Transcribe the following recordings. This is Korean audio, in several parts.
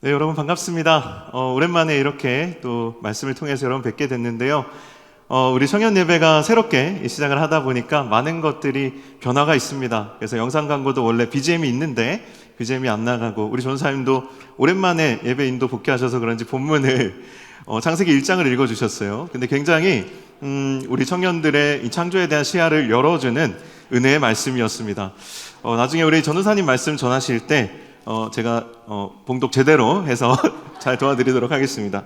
네, 여러분 반갑습니다. 오랜만에 이렇게 또 말씀을 통해서 여러분 뵙게 됐는데요. 우리 청년 예배가 새롭게 시작을 하다 보니까 많은 것들이 변화가 있습니다. 그래서 영상 광고도 원래 BGM이 있는데 BGM이 안 나가고, 우리 전사님도 오랜만에 예배 인도 복귀하셔서 그런지 본문을 창세기 1장을 읽어주셨어요. 근데 굉장히 우리 청년들의 이 창조에 대한 시야를 열어주는 은혜의 말씀이었습니다. 나중에 우리 전우사님 말씀 전하실 때 제가 봉독 제대로 해서 잘 도와드리도록 하겠습니다.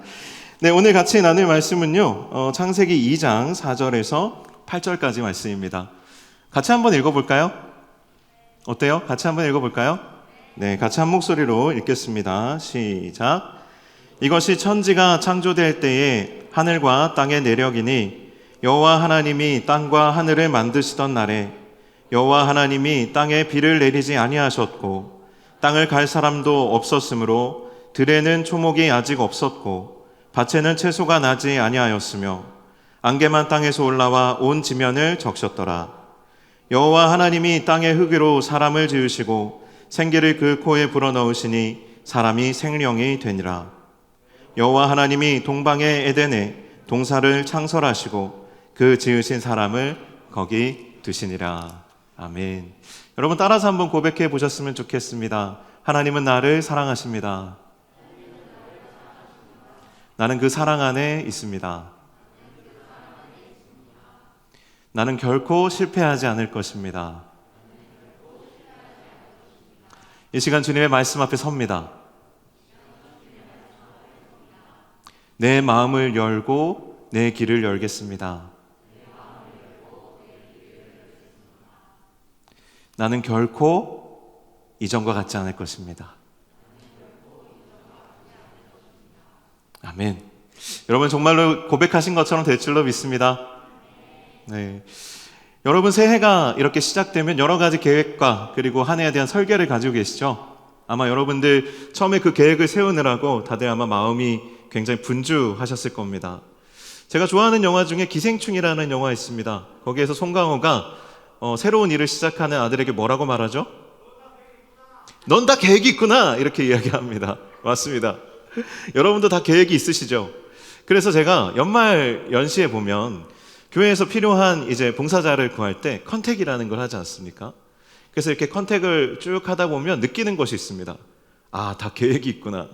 네, 오늘 같이 나눌 말씀은요, 창세기 2장 4절에서 8절까지 말씀입니다. 같이 한번 읽어볼까요? 어때요? 같이 한번 읽어볼까요? 네, 같이 한 목소리로 읽겠습니다. 시작. 이것이 천지가 창조될 때에 하늘과 땅의 내력이니, 여호와 하나님이 땅과 하늘을 만드시던 날에 여호와 하나님이 땅에 비를 내리지 아니하셨고 땅을 갈 사람도 없었으므로 들에는 초목이 아직 없었고 밭에는 채소가 나지 아니하였으며 안개만 땅에서 올라와 온 지면을 적셨더라. 여호와 하나님이 땅의 흙으로 사람을 지으시고 생기를 그 코에 불어넣으시니 사람이 생령이 되니라. 여호와 하나님이 동방의 에덴에 동사를 창설하시고 그 지으신 사람을 거기 두시니라. 아멘. 여러분 따라서 한번 고백해 보셨으면 좋겠습니다. 하나님은 나를 사랑하십니다. 나는 그 사랑 안에 있습니다. 나는 결코 실패하지 않을 것입니다. 이 시간 주님의 말씀 앞에 섭니다. 내 마음을 열고 내 길을 열겠습니다. 나는 결코 이전과 같지 않을 것입니다. 아멘. 여러분 정말로 고백하신 것처럼 될 줄로 믿습니다. 네. 여러분 새해가 이렇게 시작되면 여러 가지 계획과 그리고 한 해에 대한 설계를 가지고 계시죠? 아마 여러분들 처음에 그 계획을 세우느라고 다들 아마 마음이 굉장히 분주하셨을 겁니다. 제가 좋아하는 영화 중에 기생충이라는 영화 있습니다. 거기에서 송강호가 새로운 일을 시작하는 아들에게 뭐라고 말하죠? 넌 다 계획이 있구나, 이렇게 이야기합니다. 맞습니다. 여러분도 다 계획이 있으시죠? 그래서 제가 연말 연시에 보면 교회에서 필요한 이제 봉사자를 구할 때 컨택이라는 걸 하지 않습니까? 그래서 이렇게 컨택을 쭉 하다 보면 느끼는 것이 있습니다. 아, 다 계획이 있구나.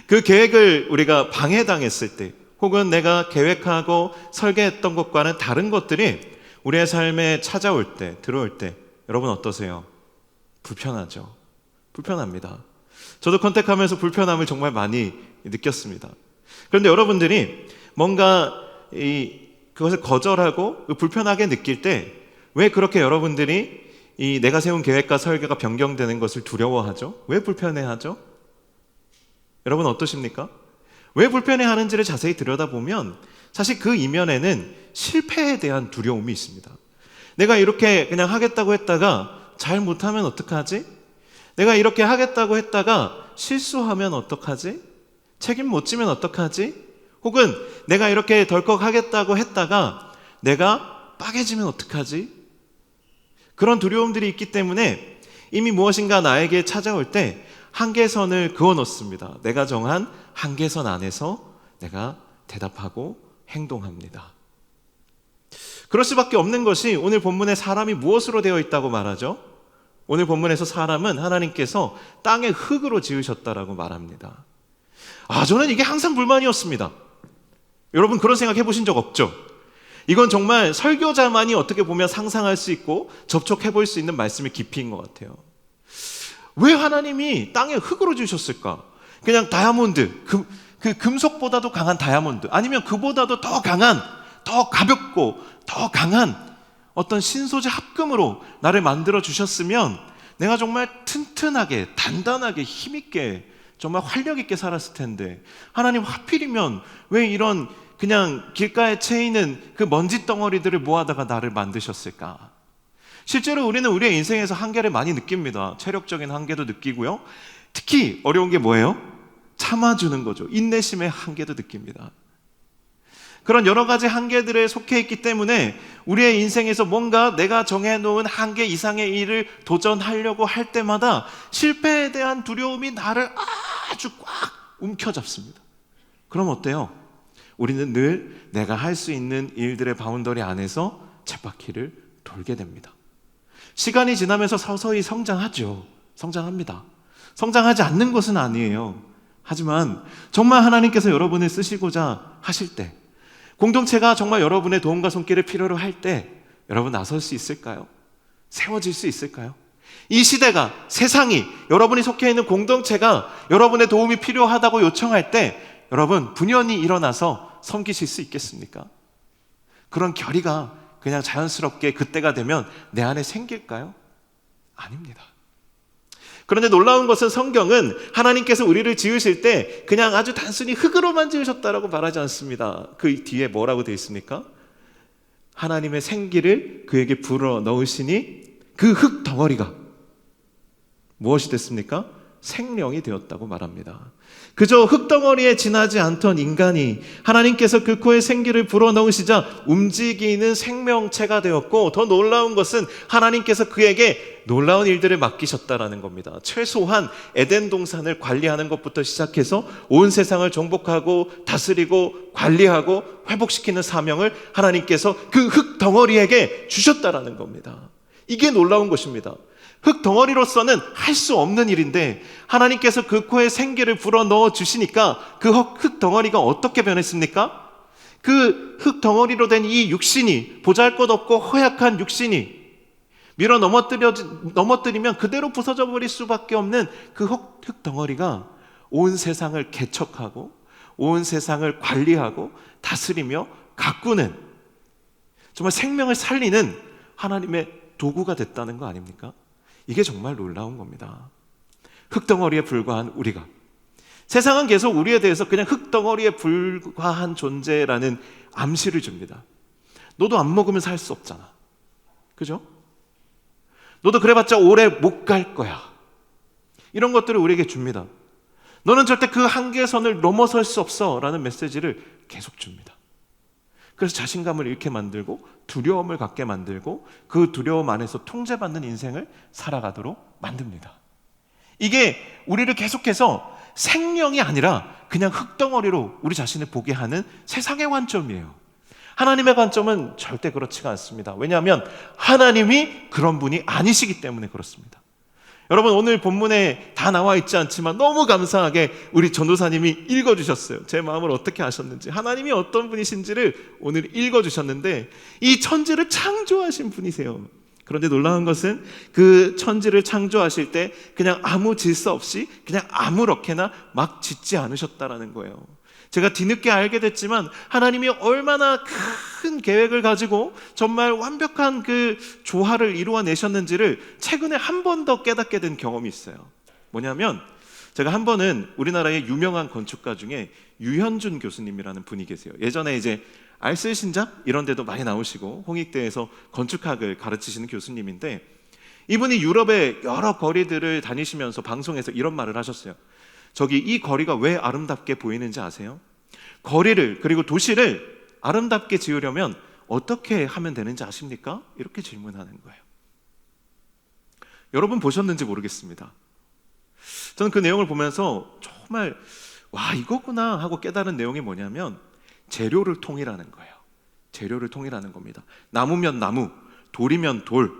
그 계획을 우리가 방해당했을 때, 혹은 내가 계획하고 설계했던 것과는 다른 것들이 우리의 삶에 찾아올 때, 들어올 때 여러분 어떠세요? 불편하죠? 불편합니다. 저도 컨택하면서 불편함을 정말 많이 느꼈습니다. 그런데 여러분들이 뭔가 그것을 거절하고 불편하게 느낄 때 왜 그렇게 여러분들이 내가 세운 계획과 설계가 변경되는 것을 두려워하죠? 왜 불편해하죠? 여러분 어떠십니까? 왜 불편해하는지를 자세히 들여다보면 사실 그 이면에는 실패에 대한 두려움이 있습니다. 내가 이렇게 그냥 하겠다고 했다가 잘 못하면 어떡하지? 내가 이렇게 하겠다고 했다가 실수하면 어떡하지? 책임 못 지면 어떡하지? 혹은 내가 이렇게 덜컥 하겠다고 했다가 내가 빠개지면 어떡하지? 그런 두려움들이 있기 때문에 이미 무엇인가 나에게 찾아올 때 한계선을 그어 놓습니다. 내가 정한 한계선 안에서 내가 대답하고 행동합니다. 그럴 수밖에 없는 것이 오늘 본문에 사람이 무엇으로 되어 있다고 말하죠? 오늘 본문에서 사람은 하나님께서 땅의 흙으로 지으셨다라고 말합니다. 저는 이게 항상 불만이었습니다. 여러분 그런 생각 해보신 적 없죠? 이건 정말 설교자만이 어떻게 보면 상상할 수 있고 접촉해 볼 수 있는 말씀의 깊이인 것 같아요. 왜 하나님이 땅의 흙으로 지으셨을까? 그냥 다이아몬드, 그 금속보다도 강한 다이아몬드, 아니면 그보다도 더 강한, 더 가볍고 더 강한 어떤 신소재 합금으로 나를 만들어 주셨으면 내가 정말 튼튼하게, 단단하게, 힘있게, 정말 활력 있게 살았을 텐데 하나님 하필이면 왜 이런 그냥 길가에 채이는 그 먼지 덩어리들을 모아다가 나를 만드셨을까? 실제로 우리는 우리의 인생에서 한계를 많이 느낍니다. 체력적인 한계도 느끼고요. 특히 어려운 게 뭐예요? 참아주는 거죠. 인내심의 한계도 느낍니다. 그런 여러 가지 한계들에 속해 있기 때문에 우리의 인생에서 뭔가 내가 정해놓은 한계 이상의 일을 도전하려고 할 때마다 실패에 대한 두려움이 나를 아주 꽉 움켜잡습니다. 그럼 어때요? 우리는 늘 내가 할 수 있는 일들의 바운더리 안에서 쳇바퀴를 돌게 됩니다. 시간이 지나면서 서서히 성장하죠. 성장합니다. 성장하지 않는 것은 아니에요. 하지만 정말 하나님께서 여러분을 쓰시고자 하실 때, 공동체가 정말 여러분의 도움과 손길을 필요로 할 때 여러분 나설 수 있을까요? 세워질 수 있을까요? 이 시대가, 세상이, 여러분이 속해 있는 공동체가 여러분의 도움이 필요하다고 요청할 때 여러분 분연히 일어나서 섬기실 수 있겠습니까? 그런 결의가 그냥 자연스럽게 그때가 되면 내 안에 생길까요? 아닙니다. 그런데 놀라운 것은 성경은 하나님께서 우리를 지으실 때 그냥 아주 단순히 흙으로만 지으셨다라고 말하지 않습니다. 그 뒤에 뭐라고 되어 있습니까? 하나님의 생기를 그에게 불어 넣으시니 그 흙 덩어리가 무엇이 됐습니까? 생명이 되었다고 말합니다. 그저 흙덩어리에 지나지 않던 인간이 하나님께서 그 코에 생기를 불어넣으시자 움직이는 생명체가 되었고, 더 놀라운 것은 하나님께서 그에게 놀라운 일들을 맡기셨다라는 겁니다. 최소한 에덴 동산을 관리하는 것부터 시작해서 온 세상을 정복하고 다스리고 관리하고 회복시키는 사명을 하나님께서 그 흙덩어리에게 주셨다라는 겁니다. 이게 놀라운 것입니다. 흙 덩어리로서는 할 수 없는 일인데 하나님께서 그 코에 생기를 불어넣어 주시니까 그 흙 덩어리가 어떻게 변했습니까? 그 흙 덩어리로 된 이 육신이, 보잘것없고 허약한 육신이 밀어 넘어뜨리면 그대로 부서져 버릴 수밖에 없는 그 흙 덩어리가 온 세상을 개척하고 온 세상을 관리하고 다스리며 가꾸는, 정말 생명을 살리는 하나님의 도구가 됐다는 거 아닙니까? 이게 정말 놀라운 겁니다. 흙덩어리에 불과한 우리가, 세상은 계속 우리에 대해서 그냥 흙덩어리에 불과한 존재라는 암시를 줍니다. 너도 안 먹으면 살 수 없잖아. 그죠? 너도 그래봤자 오래 못 갈 거야. 이런 것들을 우리에게 줍니다. 너는 절대 그 한계선을 넘어설 수 없어 라는 메시지를 계속 줍니다. 그래서 자신감을 잃게 만들고 두려움을 갖게 만들고 그 두려움 안에서 통제받는 인생을 살아가도록 만듭니다. 이게 우리를 계속해서 생명이 아니라 그냥 흙덩어리로 우리 자신을 보게 하는 세상의 관점이에요. 하나님의 관점은 절대 그렇지가 않습니다. 왜냐하면 하나님이 그런 분이 아니시기 때문에 그렇습니다. 여러분, 오늘 본문에 다 나와 있지 않지만 너무 감사하게 우리 전도사님이 읽어주셨어요. 제 마음을 어떻게 아셨는지, 하나님이 어떤 분이신지를 오늘 읽어주셨는데 이 천지를 창조하신 분이세요. 그런데 놀라운 것은 그 천지를 창조하실 때 그냥 아무 질서 없이 그냥 아무렇게나 막 짓지 않으셨다라는 거예요. 제가 뒤늦게 알게 됐지만 하나님이 얼마나 큰 계획을 가지고 정말 완벽한 그 조화를 이루어내셨는지를 최근에 한 번 더 깨닫게 된 경험이 있어요. 뭐냐면 제가 한 번은 우리나라의 유명한 건축가 중에 유현준 교수님이라는 분이 계세요. 예전에 이제 알쓸신작 이런 데도 많이 나오시고 홍익대에서 건축학을 가르치시는 교수님인데, 이분이 유럽의 여러 거리들을 다니시면서 방송에서 이런 말을 하셨어요. 저기 이 거리가 왜 아름답게 보이는지 아세요? 거리를, 그리고 도시를 아름답게 지으려면 어떻게 하면 되는지 아십니까? 이렇게 질문하는 거예요. 여러분 보셨는지 모르겠습니다. 저는 그 내용을 보면서 정말 와, 이거구나 하고 깨달은 내용이 뭐냐면 재료를 통일하는 거예요. 재료를 통일하는 겁니다. 나무면 나무, 돌이면 돌,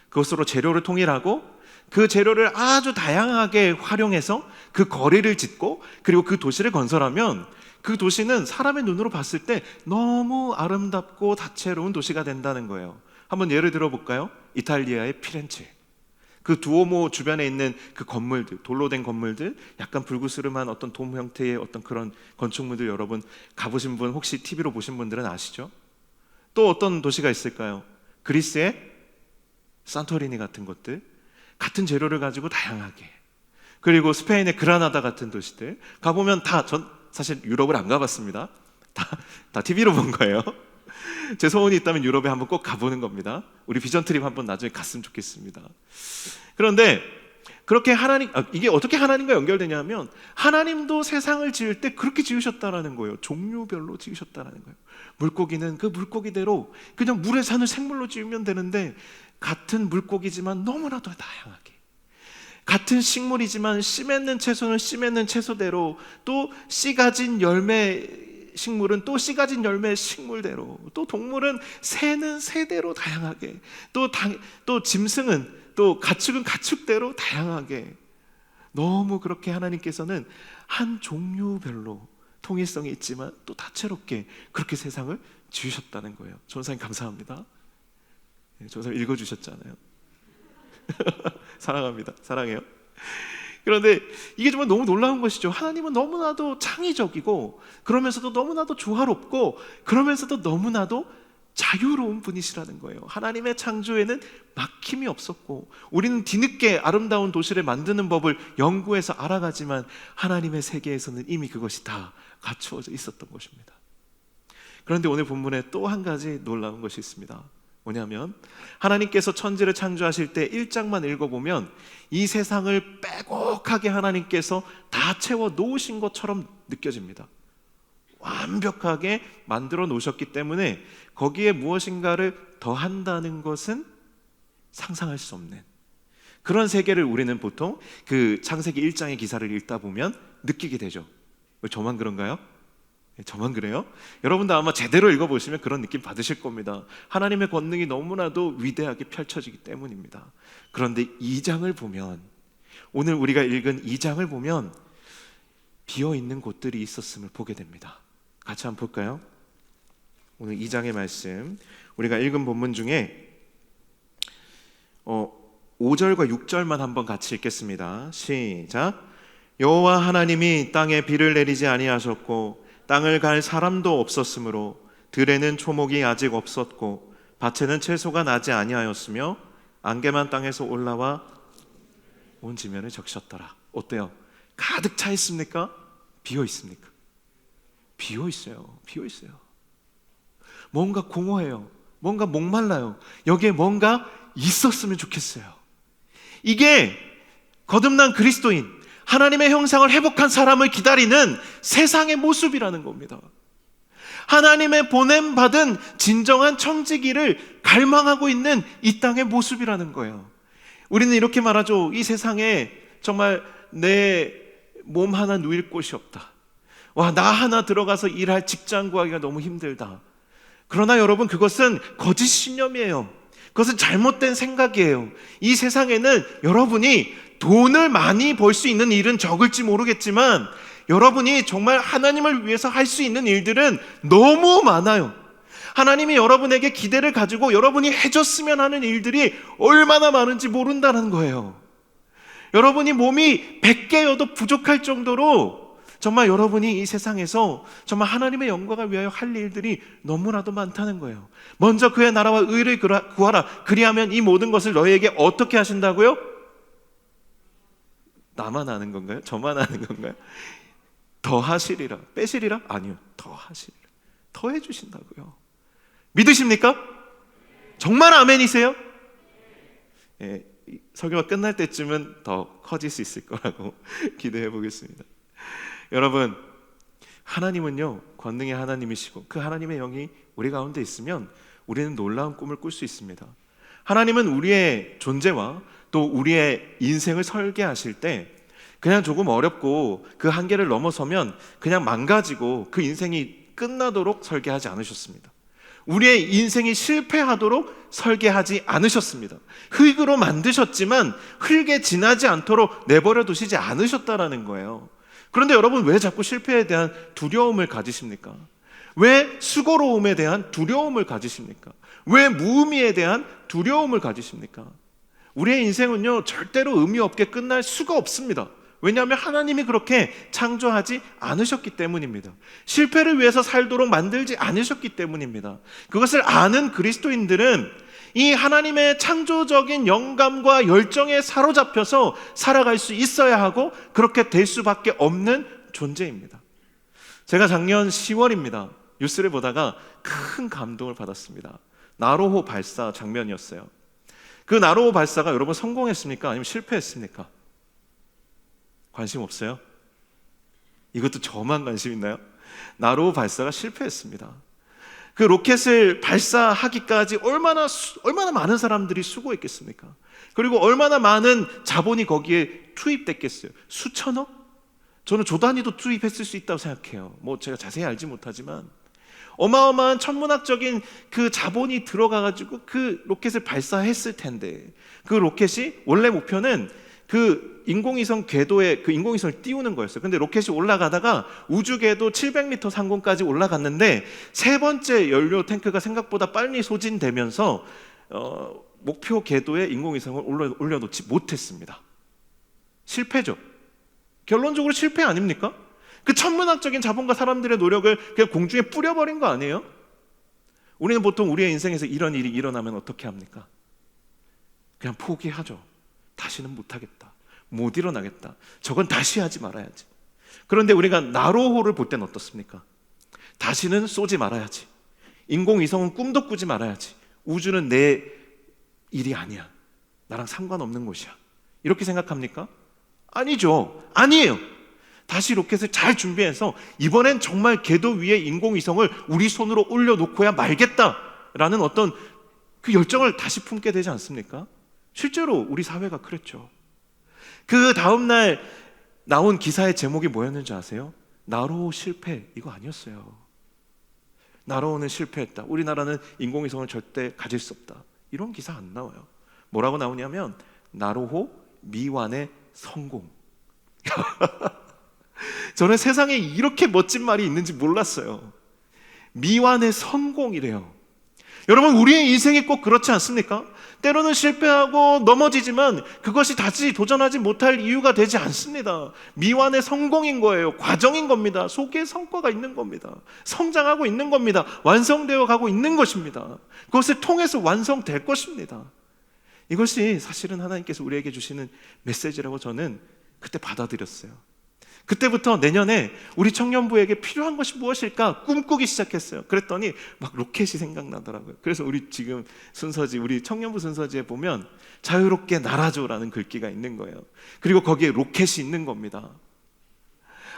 그것으로 재료를 통일하고 그 재료를 아주 다양하게 활용해서 그 거리를 짓고 그리고 그 도시를 건설하면 그 도시는 사람의 눈으로 봤을 때 너무 아름답고 다채로운 도시가 된다는 거예요. 한번 예를 들어 볼까요? 이탈리아의 피렌체. 그 두오모 주변에 있는 그 건물들, 돌로 된 건물들, 약간 불구스름한 어떤 돔 형태의 어떤 그런 건축물들, 여러분 가보신 분, 혹시 TV로 보신 분들은 아시죠? 또 어떤 도시가 있을까요? 그리스의 산토리니 같은 것들, 같은 재료를 가지고 다양하게. 그리고 스페인의 그라나다 같은 도시들 가보면 전 사실 유럽을 안 가봤습니다. 다 TV로 본 거예요. 제 소원이 있다면 유럽에 한번 꼭 가보는 겁니다. 우리 비전 트립 한번 나중에 갔으면 좋겠습니다. 그런데 그렇게 이게 어떻게 하나님과 연결되냐면 하나님도 세상을 지을 때 그렇게 지으셨다라는 거예요. 종류별로 지으셨다라는 거예요. 물고기는 그 물고기대로 그냥 물에 사는 생물로 지으면 되는데 같은 물고기지만 너무나도 다양하게. 같은 식물이지만 씨 맺는 채소는 씨 맺는 채소대로, 또 씨 가진 열매 식물은 또 씨 가진 열매 식물대로, 또 동물은 새는 새대로 다양하게, 또 짐승은, 또 가축은 가축대로 다양하게, 너무 그렇게 하나님께서는 한 종류별로 통일성이 있지만 또 다채롭게 그렇게 세상을 지으셨다는 거예요. 전사님 감사합니다. 전사님 읽어주셨잖아요. 사랑합니다. 사랑해요. 그런데 이게 정말 너무 놀라운 것이죠. 하나님은 너무나도 창의적이고, 그러면서도 너무나도 조화롭고, 그러면서도 너무나도 자유로운 분이시라는 거예요. 하나님의 창조에는 막힘이 없었고, 우리는 뒤늦게 아름다운 도시를 만드는 법을 연구해서 알아가지만 하나님의 세계에서는 이미 그것이 다 갖추어져 있었던 것입니다. 그런데 오늘 본문에 또 한 가지 놀라운 것이 있습니다. 뭐냐면, 하나님께서 천지를 창조하실 때 1장만 읽어보면 이 세상을 빼곡하게 하나님께서 다 채워 놓으신 것처럼 느껴집니다. 완벽하게 만들어 놓으셨기 때문에 거기에 무엇인가를 더한다는 것은 상상할 수 없는 그런 세계를 우리는 보통 그 창세기 1장의 기사를 읽다 보면 느끼게 되죠. 저만 그런가요? 저만 그래요? 여러분도 아마 제대로 읽어보시면 그런 느낌 받으실 겁니다. 하나님의 권능이 너무나도 위대하게 펼쳐지기 때문입니다. 그런데 2장을 보면, 오늘 우리가 읽은 2장을 보면 비어있는 곳들이 있었음을 보게 됩니다. 같이 한번 볼까요? 오늘 2장의 말씀, 우리가 읽은 본문 중에 5절과 6절만 한번 같이 읽겠습니다. 시작. 여호와 하나님이 땅에 비를 내리지 아니하셨고 땅을 갈 사람도 없었으므로 들에는 초목이 아직 없었고 밭에는 채소가 나지 아니하였으며 안개만 땅에서 올라와 온 지면을 적셨더라. 어때요? 가득 차 있습니까? 비어 있습니까? 비어 있어요. 비어 있어요. 뭔가 공허해요. 뭔가 목말라요. 여기에 뭔가 있었으면 좋겠어요. 이게 거듭난 그리스도인, 하나님의 형상을 회복한 사람을 기다리는 세상의 모습이라는 겁니다. 하나님의 보냄받은 진정한 청지기를 갈망하고 있는 이 땅의 모습이라는 거예요. 우리는 이렇게 말하죠. 이 세상에 정말 내 몸 하나 누일 곳이 없다. 와, 나 하나 들어가서 일할 직장 구하기가 너무 힘들다. 그러나 여러분, 그것은 거짓 신념이에요. 그것은 잘못된 생각이에요. 이 세상에는 여러분이 돈을 많이 벌 수 있는 일은 적을지 모르겠지만 여러분이 정말 하나님을 위해서 할 수 있는 일들은 너무 많아요. 하나님이 여러분에게 기대를 가지고 여러분이 해줬으면 하는 일들이 얼마나 많은지 모른다는 거예요. 여러분이 몸이 100개여도 부족할 정도로 정말 여러분이 이 세상에서 정말 하나님의 영광을 위하여 할 일들이 너무나도 많다는 거예요. 먼저 그의 나라와 의를 구하라. 그리하면 이 모든 것을 너희에게 어떻게 하신다고요? 나만 아는 건가요? 저만 아는 건가요? 더 하시리라. 빼시리라? 아니요. 더 하시리라. 더 해주신다고요. 믿으십니까? 정말 아멘이세요? 예, 설교가 끝날 때쯤은 더 커질 수 있을 거라고 기대해 보겠습니다. 여러분, 하나님은요 권능의 하나님이시고 그 하나님의 영이 우리 가운데 있으면 우리는 놀라운 꿈을 꿀 수 있습니다. 하나님은 우리의 존재와 또 우리의 인생을 설계하실 때 그냥 조금 어렵고 그 한계를 넘어서면 그냥 망가지고 그 인생이 끝나도록 설계하지 않으셨습니다. 우리의 인생이 실패하도록 설계하지 않으셨습니다. 흙으로 만드셨지만 흙에 지나지 않도록 내버려 두시지 않으셨다라는 거예요. 그런데 여러분, 왜 자꾸 실패에 대한 두려움을 가지십니까? 왜 수고로움에 대한 두려움을 가지십니까? 왜 무의미에 대한 두려움을 가지십니까? 우리의 인생은요 절대로 의미 없게 끝날 수가 없습니다. 왜냐하면 하나님이 그렇게 창조하지 않으셨기 때문입니다. 실패를 위해서 살도록 만들지 않으셨기 때문입니다. 그것을 아는 그리스도인들은 이 하나님의 창조적인 영감과 열정에 사로잡혀서 살아갈 수 있어야 하고 그렇게 될 수밖에 없는 존재입니다. 제가 작년 10월입니다. 뉴스를 보다가 큰 감동을 받았습니다. 나로호 발사 장면이었어요. 그 나로호 발사가 여러분 성공했습니까? 아니면 실패했습니까? 관심 없어요? 이것도 저만 관심 있나요? 나로호 발사가 실패했습니다. 그 로켓을 발사하기까지 얼마나 많은 사람들이 수고했겠습니까? 그리고 얼마나 많은 자본이 거기에 투입됐겠어요? 수천억? 저는 조 단위도 투입했을 수 있다고 생각해요. 뭐 제가 자세히 알지 못하지만 어마어마한 천문학적인 그 자본이 들어가가지고 그 로켓을 발사했을 텐데, 그 로켓이 원래 목표는 그 인공위성 궤도에 그 인공위성을 띄우는 거였어요. 근데 로켓이 올라가다가 우주궤도 700m 상공까지 올라갔는데 세 번째 연료 탱크가 생각보다 빨리 소진되면서 목표 궤도에 인공위성을 올려놓지 못했습니다. 실패죠. 결론적으로 실패 아닙니까? 그 천문학적인 자본과 사람들의 노력을 그냥 공중에 뿌려버린 거 아니에요? 우리는 보통 우리의 인생에서 이런 일이 일어나면 어떻게 합니까? 그냥 포기하죠. 다시는 못하겠다, 못 일어나겠다, 저건 다시 하지 말아야지. 그런데 우리가 나로호를 볼 때는 어떻습니까? 다시는 쏘지 말아야지, 인공위성은 꿈도 꾸지 말아야지, 우주는 내 일이 아니야, 나랑 상관없는 곳이야, 이렇게 생각합니까? 아니죠. 아니에요. 다시 로켓을 잘 준비해서 이번엔 정말 궤도 위에 인공위성을 우리 손으로 올려놓고야 말겠다라는 어떤 그 열정을 다시 품게 되지 않습니까? 실제로 우리 사회가 그랬죠. 그 다음날 나온 기사의 제목이 뭐였는지 아세요? 나로호 실패, 이거 아니었어요. 나로호는 실패했다, 우리나라는 인공위성을 절대 가질 수 없다, 이런 기사 안 나와요. 뭐라고 나오냐면 나로호 미완의 성공. 저는 세상에 이렇게 멋진 말이 있는지 몰랐어요. 미완의 성공이래요. 여러분, 우리의 인생이 꼭 그렇지 않습니까? 때로는 실패하고 넘어지지만 그것이 다시 도전하지 못할 이유가 되지 않습니다. 미완의 성공인 거예요. 과정인 겁니다. 속에 성과가 있는 겁니다. 성장하고 있는 겁니다. 완성되어 가고 있는 것입니다. 그것을 통해서 완성될 것입니다. 이것이 사실은 하나님께서 우리에게 주시는 메시지라고 저는 그때 받아들였어요. 그때부터 내년에 우리 청년부에게 필요한 것이 무엇일까 꿈꾸기 시작했어요. 그랬더니 막 로켓이 생각나더라고요. 그래서 우리 지금 순서지, 우리 청년부 순서지에 보면 자유롭게 날아줘라는 글귀가 있는 거예요. 그리고 거기에 로켓이 있는 겁니다.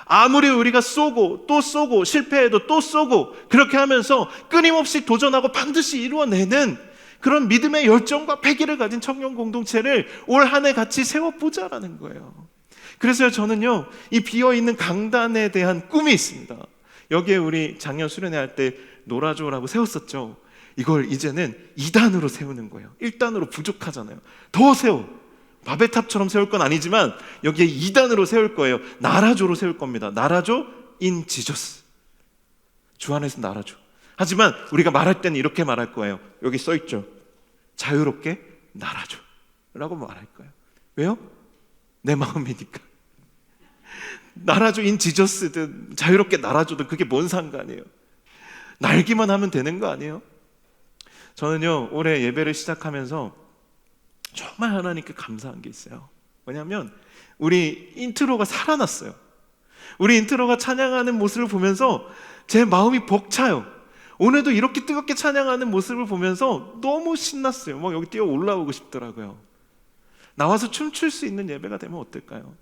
아무리 우리가 쏘고 또 쏘고 실패해도 또 쏘고 그렇게 하면서 끊임없이 도전하고 반드시 이루어내는 그런 믿음의 열정과 패기를 가진 청년 공동체를 올 한 해 같이 세워보자라는 거예요. 그래서 저는요, 이 비어있는 강단에 대한 꿈이 있습니다. 여기에 우리 작년 수련회 할 때 놀아줘라고 세웠었죠. 이걸 이제는 2단으로 세우는 거예요. 1단으로 부족하잖아요. 더 세워. 바벨 탑처럼 세울 건 아니지만 여기에 2단으로 세울 거예요. 나라조로 세울 겁니다. 나라조 인 지저스. 주 안에서 나라조. 하지만 우리가 말할 때는 이렇게 말할 거예요. 여기 써있죠. 자유롭게 나라조 라고 말할 거예요. 왜요? 내 마음이니까. 나라조 인 지저스든 자유롭게 나라조든 그게 뭔 상관이에요? 날기만 하면 되는 거 아니에요? 저는요, 올해 예배를 시작하면서 정말 하나님께 감사한 게 있어요. 왜냐하면 우리 인트로가 살아났어요. 우리 인트로가 찬양하는 모습을 보면서 제 마음이 벅차요. 오늘도 이렇게 뜨겁게 찬양하는 모습을 보면서 너무 신났어요. 막 여기 뛰어 올라오고 싶더라고요. 나와서 춤출 수 있는 예배가 되면 어떨까요?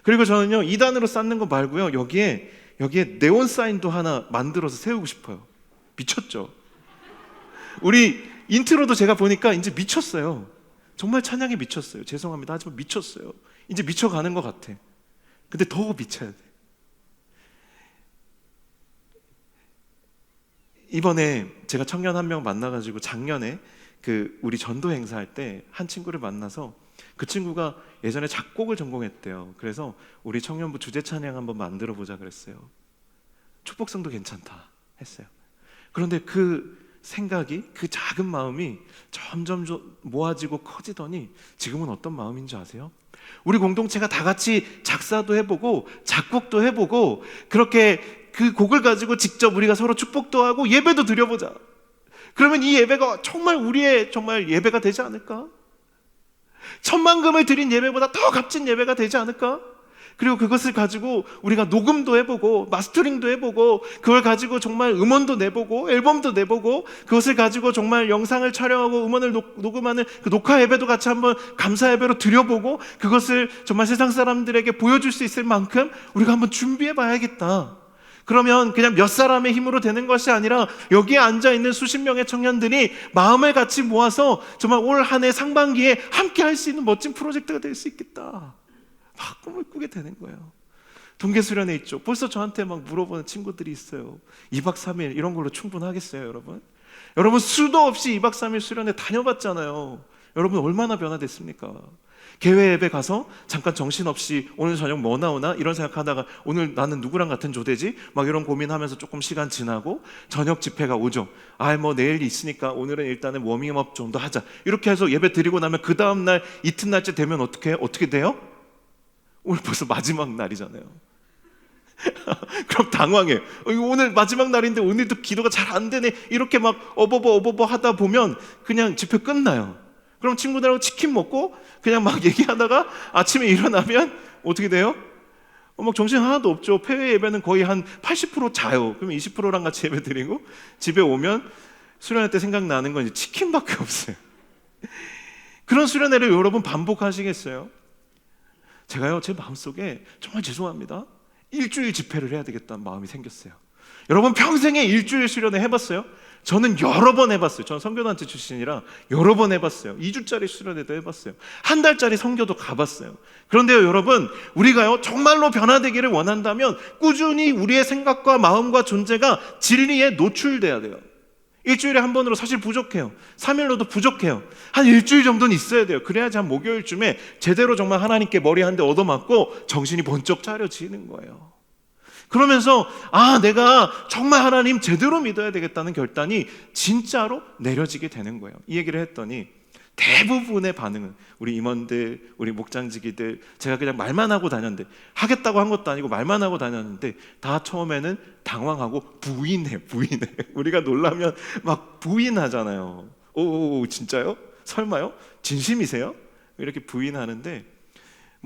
그리고 저는요, 2단으로 쌓는 거 말고요, 여기에 네온 사인도 하나 만들어서 세우고 싶어요. 미쳤죠? 우리 인트로도 제가 보니까 이제 미쳤어요. 정말 찬양에 미쳤어요. 죄송합니다. 하지만 미쳤어요. 이제 미쳐가는 것 같아. 근데 더 미쳐야 돼. 이번에 제가 청년 한 명 만나가지고 작년에 그 우리 전도 행사할 때 한 친구를 만나서 그 친구가 예전에 작곡을 전공했대요. 그래서 우리 청년부 주제 찬양 한번 만들어 보자 그랬어요. 축복성도 괜찮다 했어요. 그런데 그 생각이, 그 작은 마음이 점점 모아지고 커지더니 지금은 어떤 마음인지 아세요? 우리 공동체가 다 같이 작사도 해보고 작곡도 해보고 그렇게 그 곡을 가지고 직접 우리가 서로 축복도 하고 예배도 드려보자. 그러면 이 예배가 정말 우리의 정말 예배가 되지 않을까? 천만금을 드린 예배보다 더 값진 예배가 되지 않을까? 그리고 그것을 가지고 우리가 녹음도 해보고 마스터링도 해보고 그걸 가지고 정말 음원도 내보고 앨범도 내보고 그것을 가지고 정말 영상을 촬영하고 음원을 녹음하는 그 녹화 예배도 같이 한번 감사 예배로 드려보고 그것을 정말 세상 사람들에게 보여줄 수 있을 만큼 우리가 한번 준비해 봐야겠다. 그러면 그냥 몇 사람의 힘으로 되는 것이 아니라 여기에 앉아있는 수십 명의 청년들이 마음을 같이 모아서 정말 올 한 해 상반기에 함께 할 수 있는 멋진 프로젝트가 될 수 있겠다, 막 꿈을 꾸게 되는 거예요. 동계수련회 있죠. 벌써 저한테 막 물어보는 친구들이 있어요. 2박 3일 이런 걸로 충분하겠어요, 여러분? 여러분 수도 없이 2박 3일 수련회 다녀봤잖아요. 여러분 얼마나 변화됐습니까? 개회 예배 가서 잠깐 정신없이 오늘 저녁 뭐 나오나 이런 생각하다가 오늘 나는 누구랑 같은 조대지? 막 이런 고민하면서 조금 시간 지나고 저녁 집회가 오죠. 뭐 내일 있으니까 오늘은 일단은 워밍업 정도 하자. 이렇게 해서 예배 드리고 나면 그 다음날 이튿날째 되면 어떻게 돼요? 오늘 벌써 마지막 날이잖아요. 그럼 당황해. 오늘 마지막 날인데 오늘도 기도가 잘 안 되네. 이렇게 막 어버버 하다 보면 그냥 집회 끝나요. 그럼 친구들하고 치킨 먹고 그냥 막 얘기하다가 아침에 일어나면 어떻게 돼요? 막 정신 하나도 없죠. 폐회 예배는 거의 한 80% 자요. 그럼 20%랑 같이 예배 드리고 집에 오면 수련회 때 생각나는 건 이제 치킨밖에 없어요. 그런 수련회를 여러분 반복하시겠어요? 제가요, 제 마음속에 정말 죄송합니다, 일주일 집회를 해야 되겠다는 마음이 생겼어요. 여러분 평생에 일주일 수련회 해봤어요? 저는 여러 번 해봤어요. 저는 선교단체 출신이라 여러 번 해봤어요. 2주짜리 수련회도 해봤어요. 한 달짜리 선교도 가봤어요. 그런데요, 여러분, 우리가요 정말로 변화되기를 원한다면 꾸준히 우리의 생각과 마음과 존재가 진리에 노출돼야 돼요. 일주일에 한 번으로 사실 부족해요. 3일로도 부족해요. 한 일주일 정도는 있어야 돼요. 그래야지 한 목요일쯤에 제대로 정말 하나님께 머리 한 대 얻어맞고 정신이 번쩍 차려지는 거예요. 그러면서 내가 정말 하나님 제대로 믿어야 되겠다는 결단이 진짜로 내려지게 되는 거예요. 이 얘기를 했더니 대부분의 반응은, 우리 임원들, 우리 목장지기들, 제가 그냥 말만 하고 다녔는데, 하겠다고 한 것도 아니고 말만 하고 다녔는데 다 처음에는 당황하고 부인해. 우리가 놀라면 막 부인하잖아요. 오, 진짜요? 설마요? 진심이세요? 이렇게 부인하는데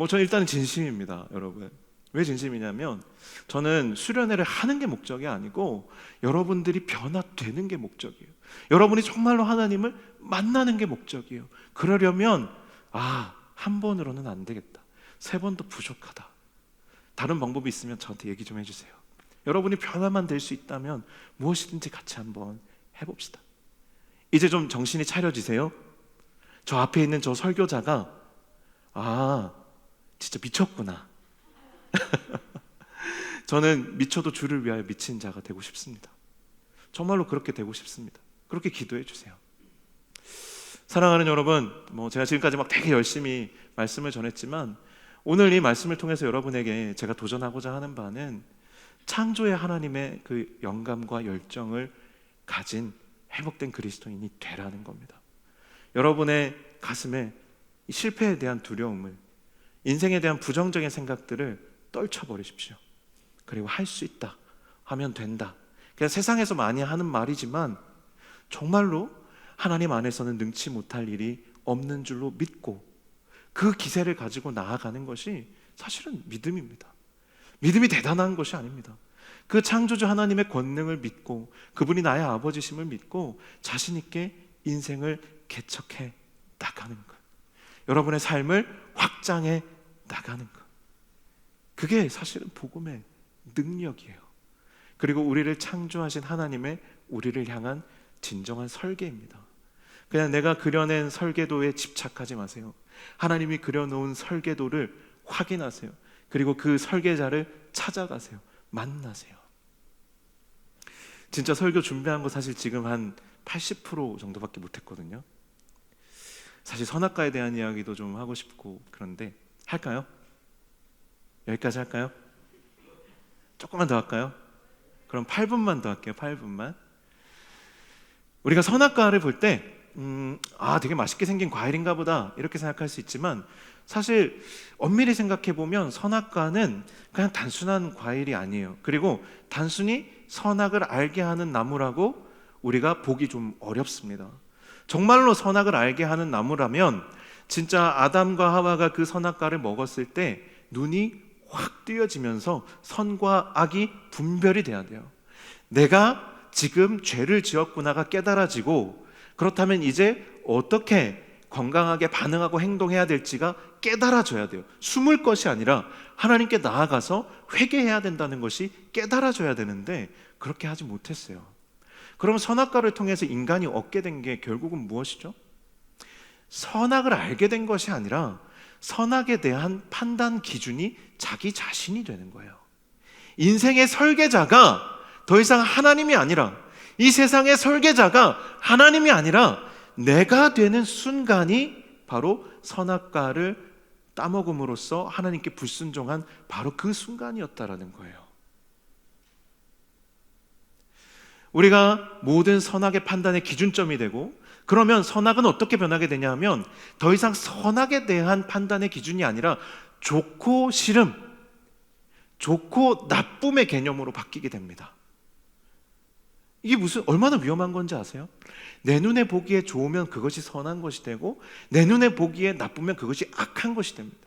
저는 일단은 진심입니다, 여러분. 왜 진심이냐면 저는 수련회를 하는 게 목적이 아니고 여러분들이 변화되는 게 목적이에요. 여러분이 정말로 하나님을 만나는 게 목적이에요. 그러려면 한 번으로는 안 되겠다, 3번도 부족하다, 다른 방법이 있으면 저한테 얘기 좀 해주세요. 여러분이 변화만 될 수 있다면 무엇이든지 같이 한번 해봅시다. 이제 좀 정신이 차려지세요? 저 앞에 있는 저 설교자가 진짜 미쳤구나. 저는 미쳐도 주를 위하여 미친 자가 되고 싶습니다. 정말로 그렇게 되고 싶습니다. 그렇게 기도해 주세요. 사랑하는 여러분, 제가 지금까지 막 되게 열심히 말씀을 전했지만 오늘 이 말씀을 통해서 여러분에게 제가 도전하고자 하는 바는 창조의 하나님의 그 영감과 열정을 가진 회복된 그리스도인이 되라는 겁니다. 여러분의 가슴에 실패에 대한 두려움을, 인생에 대한 부정적인 생각들을 떨쳐버리십시오. 그리고 할 수 있다, 하면 된다, 그냥 세상에서 많이 하는 말이지만 정말로 하나님 안에서는 능치 못할 일이 없는 줄로 믿고 그 기세를 가지고 나아가는 것이 사실은 믿음입니다. 믿음이 대단한 것이 아닙니다. 그 창조주 하나님의 권능을 믿고 그분이 나의 아버지심을 믿고 자신 있게 인생을 개척해 나가는 것, 여러분의 삶을 확장해 나가는 것, 그게 사실은 복음의 능력이에요. 그리고 우리를 창조하신 하나님의 우리를 향한 진정한 설계입니다. 그냥 내가 그려낸 설계도에 집착하지 마세요. 하나님이 그려놓은 설계도를 확인하세요. 그리고 그 설계자를 찾아가세요. 만나세요. 진짜 설교 준비한 거 사실 지금 한 80% 정도밖에 못했거든요. 사실 선악과에 대한 이야기도 좀 하고 싶고 그런데 할까요? 여기까지 할까요? 조금만 더 할까요? 그럼 8분만 더 할게요. 8분만. 우리가 선악과를 볼 때 되게 맛있게 생긴 과일인가 보다 이렇게 생각할 수 있지만 사실 엄밀히 생각해 보면 선악과는 그냥 단순한 과일이 아니에요. 그리고 단순히 선악을 알게 하는 나무라고 우리가 보기 좀 어렵습니다. 정말로 선악을 알게 하는 나무라면 진짜 아담과 하와가 그 선악과를 먹었을 때 눈이 확 뜨여지면서 선과 악이 분별이 돼야 돼요. 내가 지금 죄를 지었구나가 깨달아지고, 그렇다면 이제 어떻게 건강하게 반응하고 행동해야 될지가 깨달아져야 돼요. 숨을 것이 아니라 하나님께 나아가서 회개해야 된다는 것이 깨달아져야 되는데 그렇게 하지 못했어요. 그럼 선악과를 통해서 인간이 얻게 된 게 결국은 무엇이죠? 선악을 알게 된 것이 아니라 선악에 대한 판단 기준이 자기 자신이 되는 거예요. 인생의 설계자가 더 이상 하나님이 아니라, 이 세상의 설계자가 하나님이 아니라 내가 되는 순간이 바로 선악과를 따먹음으로써 하나님께 불순종한 바로 그 순간이었다라는 거예요. 우리가 모든 선악의 판단의 기준점이 되고, 그러면 선악은 어떻게 변하게 되냐 하면 더 이상 선악에 대한 판단의 기준이 아니라 좋고 싫음, 좋고 나쁨의 개념으로 바뀌게 됩니다. 이게 얼마나 위험한 건지 아세요? 내 눈에 보기에 좋으면 그것이 선한 것이 되고, 내 눈에 보기에 나쁘면 그것이 악한 것이 됩니다.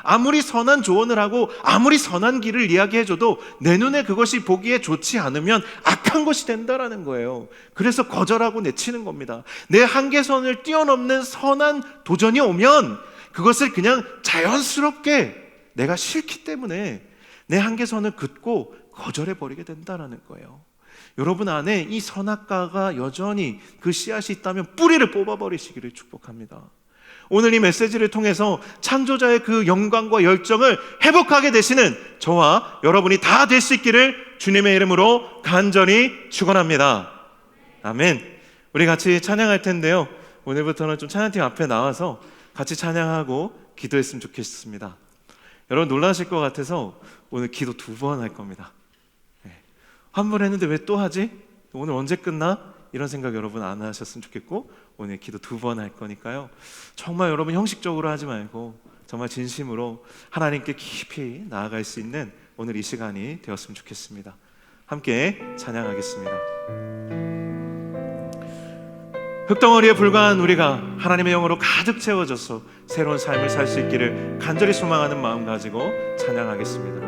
아무리 선한 조언을 하고 아무리 선한 길을 이야기해줘도 내 눈에 그것이 보기에 좋지 않으면 악한 것이 된다라는 거예요. 그래서 거절하고 내치는 겁니다. 내 한계선을 뛰어넘는 선한 도전이 오면 그것을 그냥 자연스럽게 내가 싫기 때문에 내 한계선을 긋고 거절해버리게 된다라는 거예요. 여러분 안에 이 선악과가 여전히 그 씨앗이 있다면 뿌리를 뽑아버리시기를 축복합니다. 오늘 이 메시지를 통해서 창조자의 그 영광과 열정을 회복하게 되시는 저와 여러분이 다 될 수 있기를 주님의 이름으로 간절히 축원합니다. 아멘. 우리 같이 찬양할 텐데요, 오늘부터는 좀 찬양팀 앞에 나와서 같이 찬양하고 기도했으면 좋겠습니다. 여러분 놀라실 것 같아서 오늘 기도 2번 할 겁니다. 한 번 했는데 왜 또 하지? 오늘 언제 끝나? 이런 생각 여러분 안 하셨으면 좋겠고, 오늘 기도 2번 할 거니까요, 정말 여러분 형식적으로 하지 말고 정말 진심으로 하나님께 깊이 나아갈 수 있는 오늘 이 시간이 되었으면 좋겠습니다. 함께 찬양하겠습니다. 흙덩어리에 불과한 우리가 하나님의 영으로 가득 채워져서 새로운 삶을 살 수 있기를 간절히 소망하는 마음 가지고 찬양하겠습니다.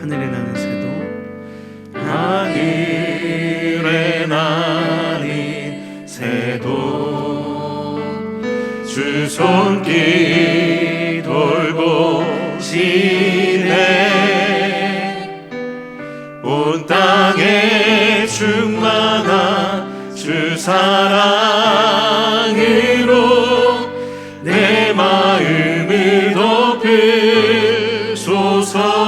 하늘에 나는 새도 하늘에 나는 새도 주 손길 돌보시네. 온 땅에 충만한 주 사랑으로 내 마음을 덮으소서.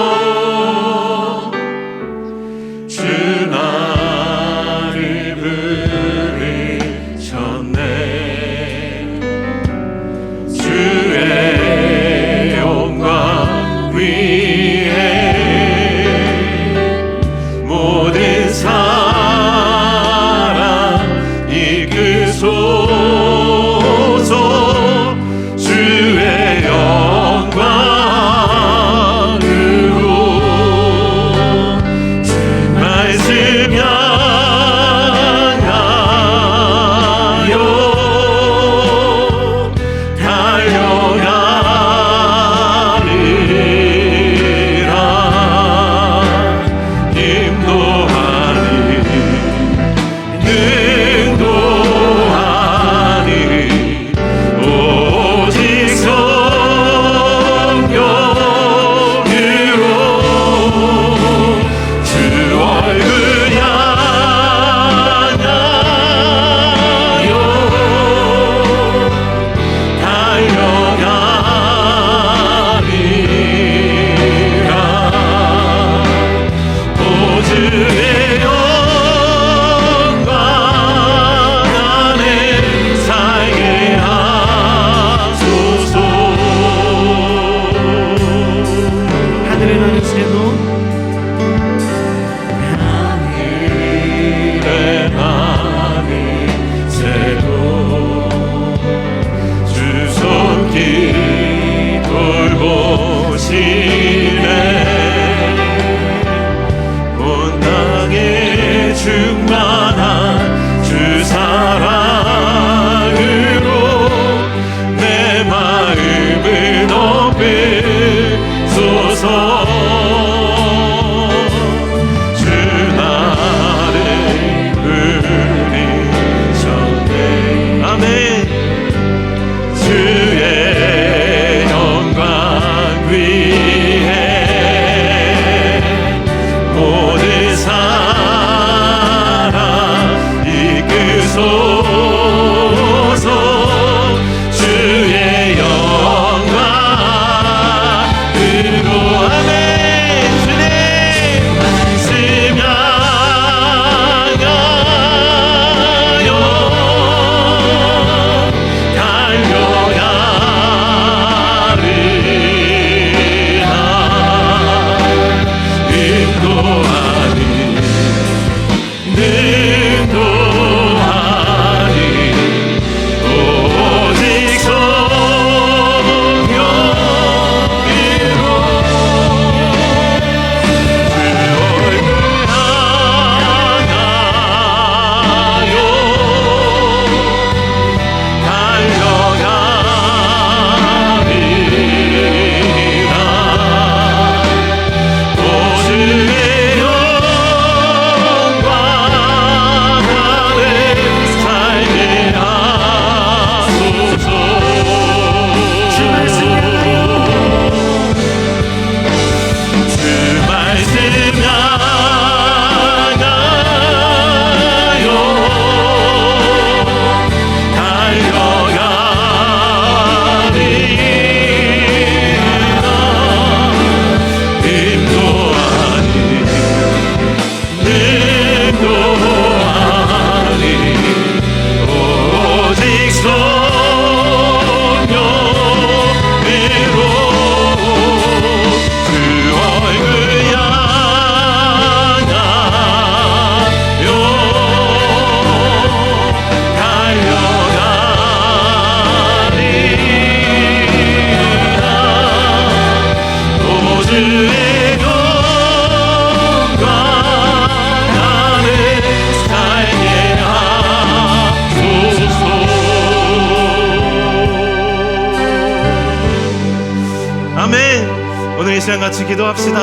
시간 같이 기도합시다.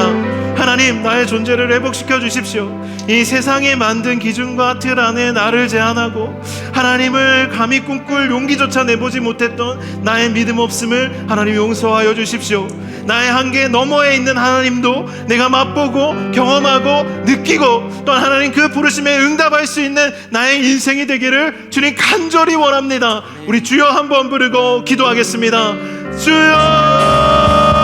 하나님, 나의 존재를 회복시켜 주십시오. 이 세상이 만든 기준과 틀 안에 나를 제한하고 하나님을 감히 꿈꿀 용기조차 내보지 못했던 나의 믿음 없음을 하나님 용서하여 주십시오. 나의 한계 너머에 있는 하나님도 내가 맛보고 경험하고 느끼고 또 하나님 그 부르심에 응답할 수 있는 나의 인생이 되기를 주님 간절히 원합니다. 우리 주여 한번 부르고 기도하겠습니다. 주여!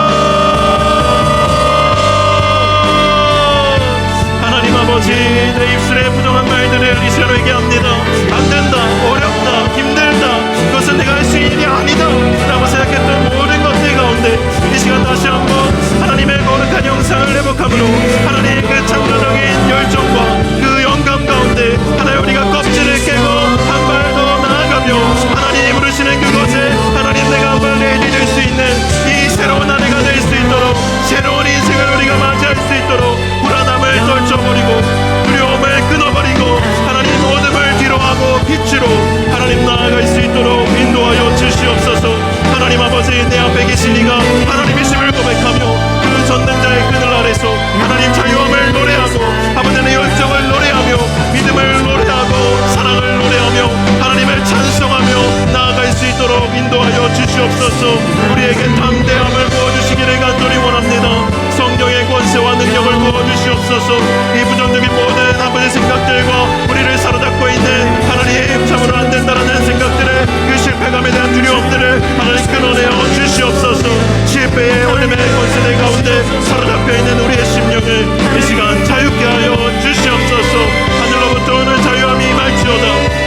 하나님 아버지, 내 입술에 부정한 말들을 이 시간에 얘기합니다. 안 된다, 어렵다, 힘들다, 그것은 내가 할 수 있는 일이 아니다 라고 생각했던 모든 것들 가운데 이 시간 다시 한번 하나님의 거룩한 영상을 회복함으로 하나님의 그 창조적인 열정과 그 영감 가운데 하나님 우리가 껍질을 깨고 한 발 더 나아가며 하나님이 부르시는 그곳에 하나님 내가 한 발 내디딜 수 있는 이 새로운 한 해가 될 수 있도록 새로운 인생을 우리가 맞이할 수 있도록 불안함을 떨쳐버리고 두려움을 끊어버리고 하나님 어둠을 뒤로하고 빛으로 하나님 나아갈 수 있도록 인도하여 주시옵소서. 하나님 아버지, 내 앞에 계신 이가 하나님이심을 고백하며 그 전능자의 그늘 아래서 하나님 자유함을 노래하고 아버지의 열정을 노래하며 믿음을 노래하고 사랑을 노래하며 하나님을 찬송하며 나아갈 수 있도록 인도하여 주시옵소서. 우리에게 담대함을 부어주시기를 간절히 원합니다. 성령의 권세와 능력을 부어주시옵소서. 이 부정적인 모든 아버지의 생각들과 우리를 사로잡고 있는 하나님 참으로 안 된다라는 생각들을 그 실패감에 대한 두려움들을 하나님 끊어내어 주시옵소서. 실패의 어둠의 권세대 가운데 사로잡혀 있는 우리의 심령을 이 시간 자유케 하여 주시옵소서. 하늘로부터 오는 자유함이 임할지어다.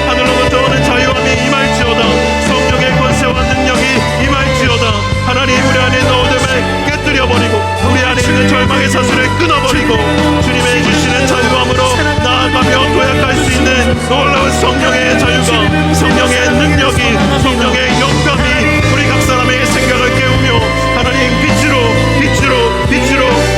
하늘로부터 오는 자유함이 임할지어다. 성령의 권세와 능력이 임할지어다. 하나님 우리 안에 있는 어둠을 깨뜨려버리고 우리 안에 있는 절망의 사슬을 끊어버리고 주님의 주시는 자유함으로 나아가며 도약할 수 있는 놀라운 성령의 자유가, 성령의 능력이, 성령의 영감이 우리 각 사람의 생각을 깨우며 하나님 빛으로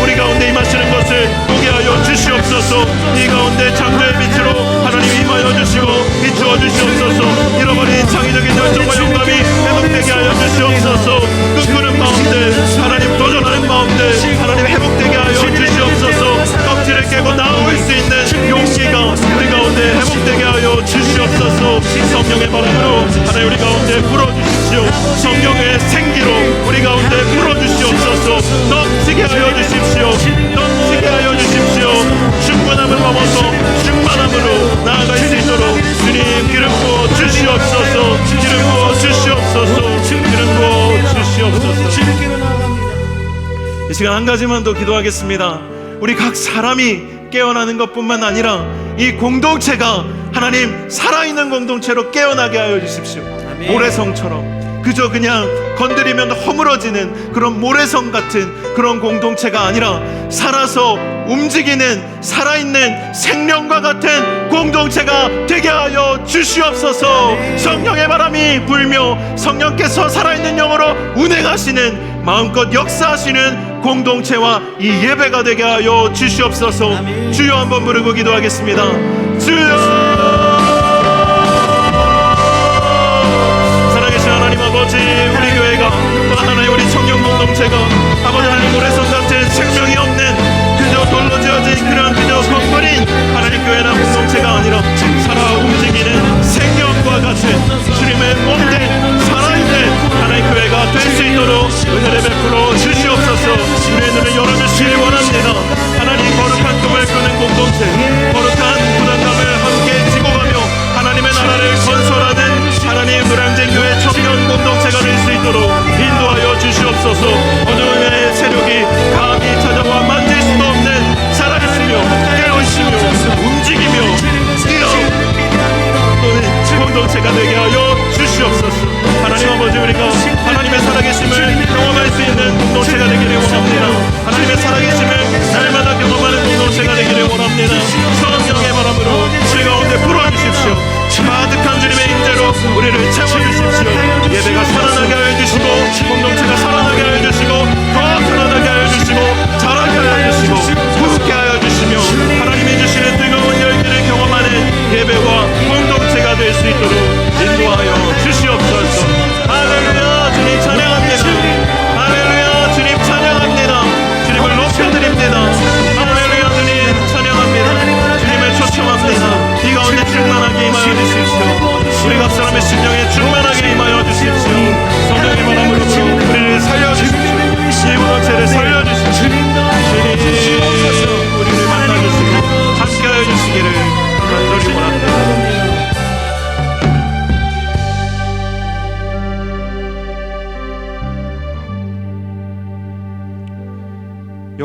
우리 가운데 임하시는 것을 보게 하여 주시옵소서. 이 가운데 창조의 빛으로 하나님 임하여 주시고 비추어 주시옵소서. 잃어버린 창의적인 열정과 영감이 회복되게 하여 주시옵소서. 꿈꾸는 마음들, 하나님 도전하는 마음들 하나님 회복되게 하여 주시옵소서. 껍질을 깨고 나올 수 있는 용기가 우리 가운데 회복되게 하여 주시옵소서. 성령의 바람으로 하나님 우리 가운데 불어주십시오. 성령의 생기로 우리 가운데 불어주시옵소서. 넘치게 하여 주십시오. 넘치게 하여 주십시오. 충분함을 넘어서 충만함으로 나아갈 수 있도록 주님 기름 부어 주시옵소서. 기름 부어 주시옵소서. 기름 부어 주시옵소서. 이 시간 한 가지만 더 기도하겠습니다. 우리 각 사람이 깨어나는 것뿐만 아니라 이 공동체가 하나님 살아있는 공동체로 깨어나게 하여 주십시오. 모래성처럼 그저 그냥 건드리면 허물어지는 그런 모래성 같은 그런 공동체가 아니라 살아서 움직이는 살아있는 생명과 같은 공동체가 되게 하여 주시옵소서. 성령의 바람이 불며 성령께서 살아있는 영으로 운행하시는 마음껏 역사하시는 공동체와 이 예배가 되게 하여 주시옵소서. 주여 한번 부르고 기도하겠습니다. 주여! 하나님 아버지, 우리 교회가 또 하나의 우리 청년 공동체가 아버지 하나님 모래성 같은 생명이 없는 그저 돌로 지어진 그런 그저 건물인 하나님 교회나 공동체가 아니라 살아 움직이는 생명과 같은 주님의 몸된 살아있는 하나님 교회가 될 수 있도록 은혜를 베풀어 주시옵소서. 우리의 눈을 열어주시길 원합니다. 하나님 거룩한 꿈을 꾸는 공동체, 거룩한 부담감을 함께 지고 가며 하나님의 나라를 건설하는 하나님 노량진 교회 청년 공동체가 될 수 있도록 인도하여 주시옵소서. 어둠의 세력이 감히 찾아와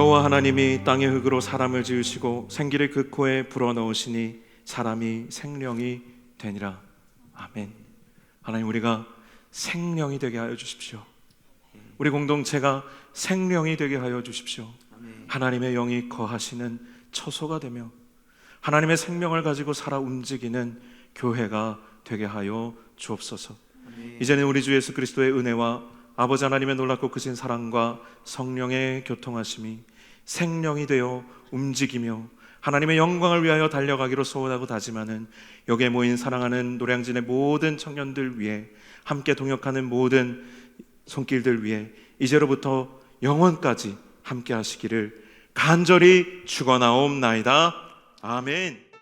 여호와 하나님이 땅의 흙으로 사람을 지으시고 생기를 그 코에 불어넣으시니 사람이 생령이 되니라. 아멘. 하나님, 우리가 생령이 되게 하여 주십시오. 우리 공동체가 생령이 되게 하여 주십시오. 하나님의 영이 거하시는 처소가 되며 하나님의 생명을 가지고 살아 움직이는 교회가 되게 하여 주옵소서. 이제는 우리 주 예수 그리스도의 은혜와 아버지 하나님의 놀랍고 크신 사랑과 성령의 교통하심이 생령이 되어 움직이며 하나님의 영광을 위하여 달려가기로 소원하고 다짐하는 여기에 모인 사랑하는 노량진의 모든 청년들 위해, 함께 동역하는 모든 손길들 위해 이제로부터 영원까지 함께 하시기를 간절히 축원하옵나이다. 아멘.